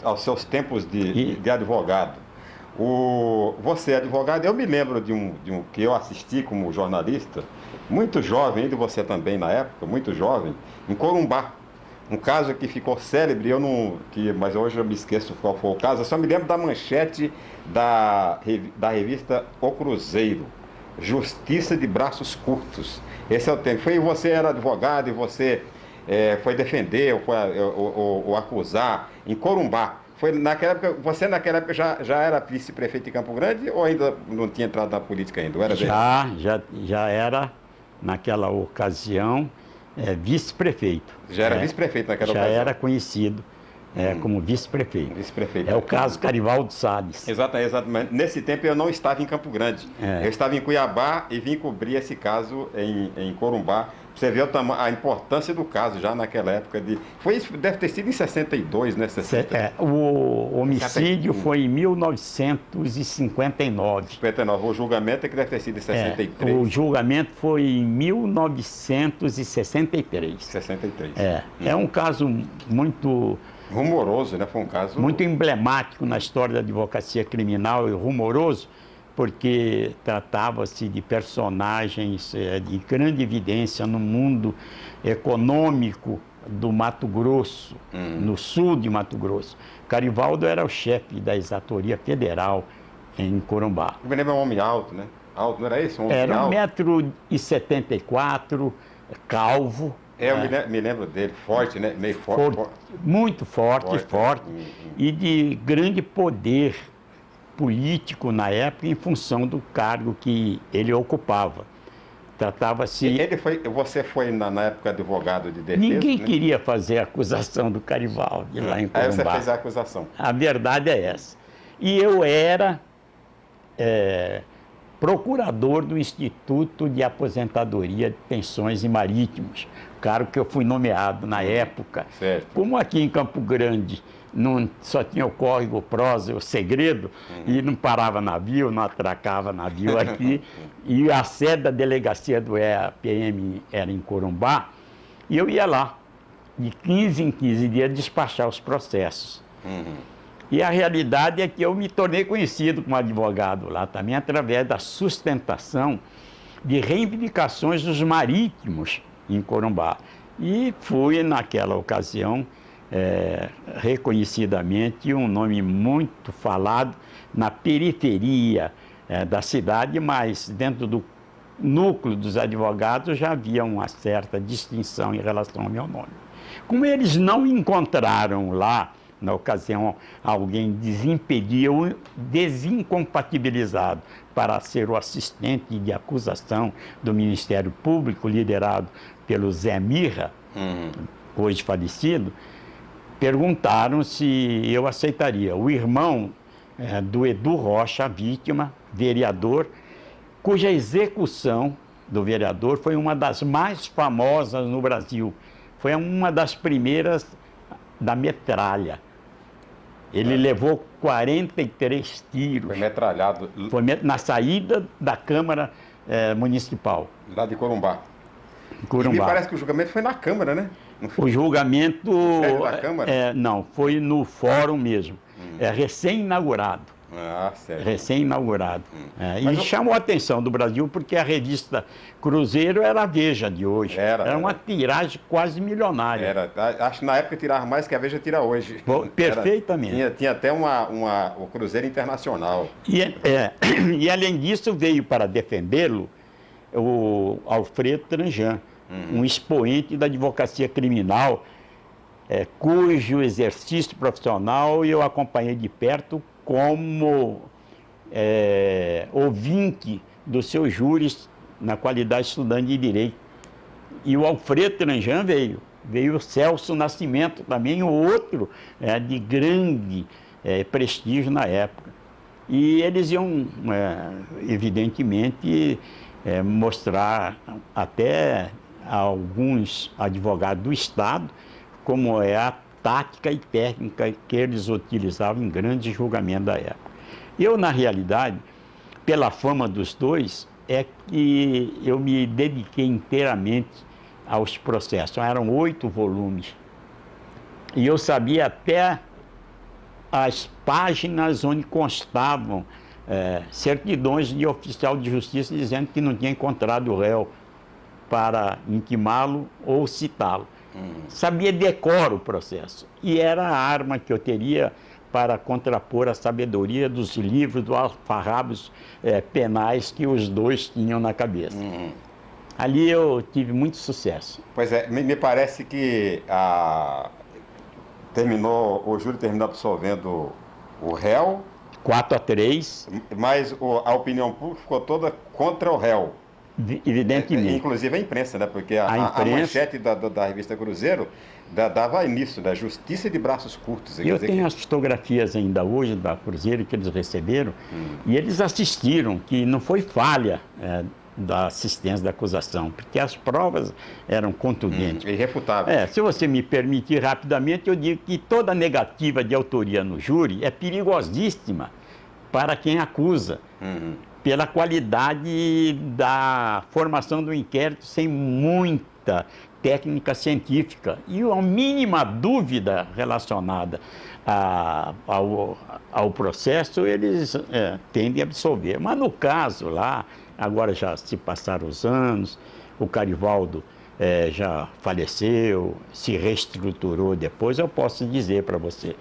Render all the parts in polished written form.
aos seus tempos de advogado. Você é advogado, eu me lembro de um que eu assisti como jornalista, muito jovem, ainda você também na época, muito jovem, em Corumbá. Um caso que ficou célebre, mas hoje eu me esqueço qual foi o caso, eu só me lembro da manchete da revista O Cruzeiro, Justiça de Braços Curtos. Esse é o tempo. Você era advogado e você foi defender ou acusar em Corumbá. Você naquela época já era vice-prefeito de Campo Grande ou ainda não tinha entrado na política ainda? Era Já era, naquela ocasião, vice-prefeito. Já era vice-prefeito naquela ocasião? Já era conhecido como vice-prefeito. Vice-prefeito. É o caso Carivaldo Salles. Exatamente. Nesse tempo eu não estava em Campo Grande. Eu estava em Cuiabá e vim cobrir esse caso em Corumbá. Você vê a importância do caso já naquela época. Deve ter sido em 62, né? O homicídio foi em 1959. 59. O julgamento é que deve ter sido em 63. O julgamento foi em 1963. 63. É um caso muito... rumoroso, né? Foi um caso... muito emblemático na história da advocacia criminal e rumoroso, porque tratava-se de personagens de grande evidência no mundo econômico do Mato Grosso, no sul de Mato Grosso. Carivaldo era o chefe da exatoria federal em Corumbá. Eu me lembro, um homem alto, né? Alto, não era esse? Era 1,74 m, calvo. Eu me lembro dele, forte, né? Meio forte. Muito forte. E de grande poder político na época em função do cargo que ele ocupava. Tratava-se... Você foi na época advogado de defesa? Ninguém né? queria fazer a acusação do Carivaldo lá em Corumbá. Aí você fez a acusação. A verdade é essa. E eu era procurador do Instituto de Aposentadoria de Pensões e Marítimos, cargo que eu fui nomeado na época. Certo. Como aqui em Campo Grande só tinha o córrego, o prosa, o segredo, e não parava navio, não atracava navio aqui, e a sede da delegacia do EAPM era em Corumbá, e eu ia lá, de 15 em 15 dias, despachar os processos. E a realidade é que eu me tornei conhecido como advogado lá também, através da sustentação de reivindicações dos marítimos em Corumbá. E fui, naquela ocasião, reconhecidamente um nome muito falado na periferia da cidade, mas dentro do núcleo dos advogados já havia uma certa distinção em relação ao meu nome. Como eles não encontraram lá, na ocasião, alguém desimpediu, desincompatibilizado para ser o assistente de acusação do Ministério Público, liderado pelo Zé Mirra, hoje falecido, perguntaram se eu aceitaria. O irmão do Edu Rocha, vítima, vereador, cuja execução do vereador foi uma das mais famosas no Brasil. Foi uma das primeiras da metralha. Ele levou 43 tiros. Foi metralhado. Foi na saída da Câmara Municipal. Lá de Corumbá. Corumbá. E me parece que o julgamento foi na Câmara, né? O julgamento... da Câmara? Não, foi no fórum mesmo. Recém-inaugurado. Ah, certo. Recém-inaugurado. E chamou a atenção do Brasil porque a revista Cruzeiro era a Veja de hoje. Era uma tiragem quase milionária. Acho que na época tirava mais que a Veja tira hoje. Perfeitamente. Tinha até o Cruzeiro Internacional. E além disso veio para defendê-lo o Alfredo Tranjan, um expoente da advocacia criminal, cujo exercício profissional eu acompanhei de perto como ouvinte dos seus júris na qualidade de estudante de Direito. E o Alfredo Tranjan veio o Celso Nascimento também, o outro de grande prestígio na época. E eles iam, evidentemente, mostrar até a alguns advogados do Estado como é a tática e técnica que eles utilizavam em grandes julgamentos da época. Eu, na realidade, pela fama dos dois, é que eu me dediquei inteiramente aos processos. Eram 8 volumes E eu sabia até as páginas onde constavam certidões de oficial de justiça dizendo que não tinha encontrado o réu para intimá-lo ou citá-lo. Sabia decoro o processo. E era a arma que eu teria para contrapor a sabedoria dos livros, dos alfarrábios penais que os dois tinham na cabeça. Ali eu tive muito sucesso. Pois é, me parece que o júri terminou absolvendo o réu. 4-3. Mas a opinião pública ficou toda contra o réu. Evidentemente. Inclusive a imprensa, né? Porque a manchete da revista Cruzeiro dava nisso, da justiça de braços curtos. Eu tenho as fotografias ainda hoje da Cruzeiro que eles receberam e eles assistiram, que não foi falha da assistência da acusação, porque as provas eram contundentes. Irrefutáveis. Se você me permitir rapidamente, eu digo que toda negativa de autoria no júri é perigosíssima para quem acusa, pela qualidade da formação do inquérito sem muita técnica científica e a mínima dúvida relacionada ao processo, eles tendem a absolver. Mas no caso lá, agora já se passaram os anos, o Carivaldo já faleceu, se reestruturou depois, eu posso dizer para você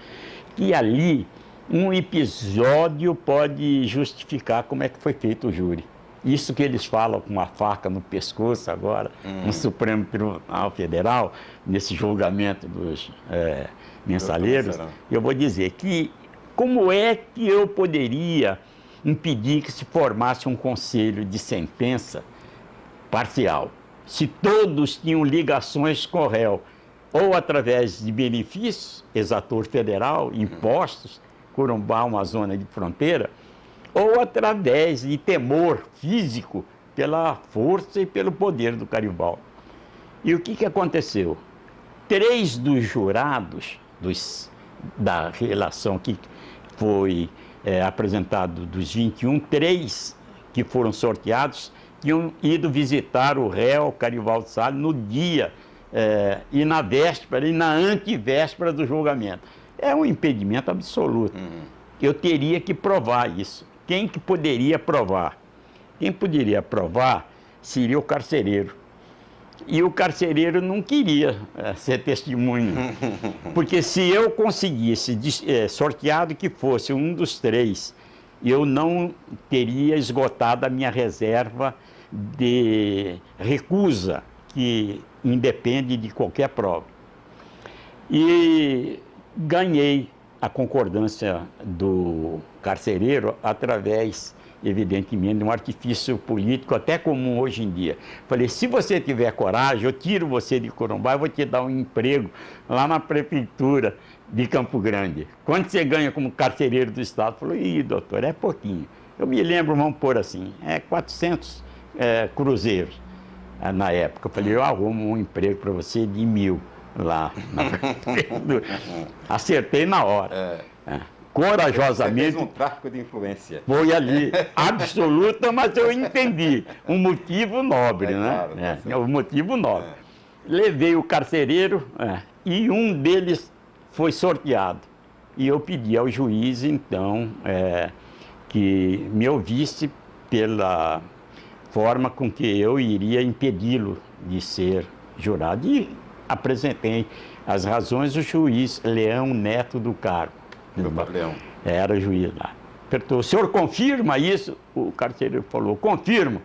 que ali um episódio pode justificar como é que foi feito o júri. Isso que eles falam com a faca no pescoço agora, no Supremo Tribunal Federal, nesse julgamento dos mensaleiros, eu vou dizer que como é que eu poderia impedir que se formasse um conselho de sentença parcial, se todos tinham ligações com o réu, ou através de benefícios, exator federal, impostos, Corumbá, uma zona de fronteira, ou através de temor físico pela força e pelo poder do Carivaldo. E o que aconteceu? 3 dos jurados da relação que foi apresentado dos 21, 3 que foram sorteados tinham ido visitar o réu Carivaldo Salles no dia e na véspera e na antivéspera do julgamento. É um impedimento absoluto. Eu teria que provar isso. Quem que poderia provar? Quem poderia provar seria o carcereiro. E o carcereiro não queria ser testemunha. Porque se eu conseguisse, sorteado que fosse um dos 3, eu não teria esgotado a minha reserva de recusa, que independe de qualquer prova. E ganhei a concordância do carcereiro através, evidentemente, de um artifício político até comum hoje em dia. Falei, se você tiver coragem, eu tiro você de Corumbá e vou te dar um emprego lá na prefeitura de Campo Grande. Quanto você ganha como carcereiro do Estado? Falou, doutor, é pouquinho. Eu me lembro, vamos pôr assim, 400 cruzeiros na época. Eu falei, eu arrumo um emprego para você de 1.000. Lá na prefeitura. Acertei na hora. Corajosamente. Você fez um tráfico de influência. Foi ali, absoluta, mas eu entendi. Um motivo nobre, né? Claro, um motivo nobre. Levei o carcereiro e um deles foi sorteado. E eu pedi ao juiz, então, que me ouvisse pela forma com que eu iria impedi-lo de ser jurado. E apresentei as razões, o juiz Leão Neto do Carmo. Leão. Era juiz lá. Perguntou, o senhor confirma isso? O carcereiro falou, confirmo.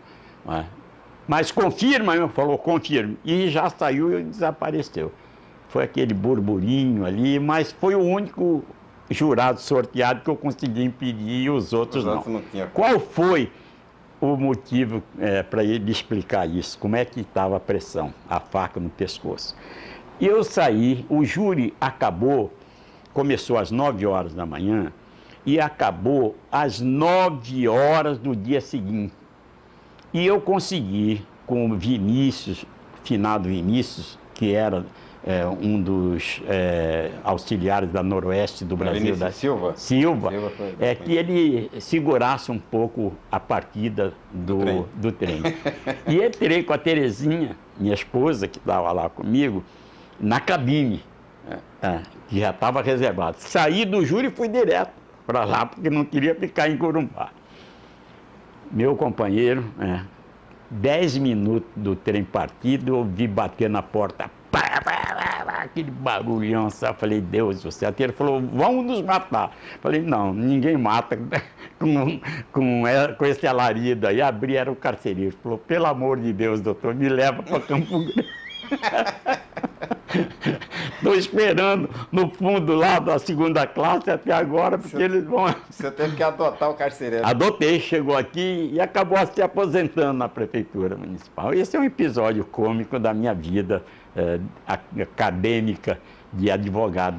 Mas confirma? Ele falou, confirmo. E já saiu e desapareceu. Foi aquele burburinho ali, mas foi o único jurado sorteado que eu consegui impedir e os outros não. Qual foi o motivo para ele explicar isso? Como é que estava a pressão, a faca no pescoço? Eu saí, o júri acabou, começou às 9 horas da manhã e acabou às 9 horas do dia seguinte. E eu consegui, com o Vinícius, finado Vinícius, que era um dos auxiliares da Noroeste do Brasil, Silva, que ele segurasse um pouco a partida do trem. E entrei com a Terezinha, minha esposa, que estava lá comigo, na cabine. que já estava reservado. Saí do júri e fui direto para lá, porque não queria ficar em Corumbá. Meu companheiro, 10 minutos do trem partido, eu ouvi bater na porta, aquele barulhão, sabe? Falei, Deus do céu. Ele falou, vão nos matar. Falei, não, ninguém mata com esse alarido aí. Abri, era o carcereiro. Falou, pelo amor de Deus, doutor, me leva para Campo Grande. Estou esperando no fundo lá da segunda classe até agora, porque eles vão... Você teve que adotar o carcereiro. Adotei, chegou aqui e acabou se aposentando na prefeitura municipal. Esse é um episódio cômico da minha vida acadêmica de advogado.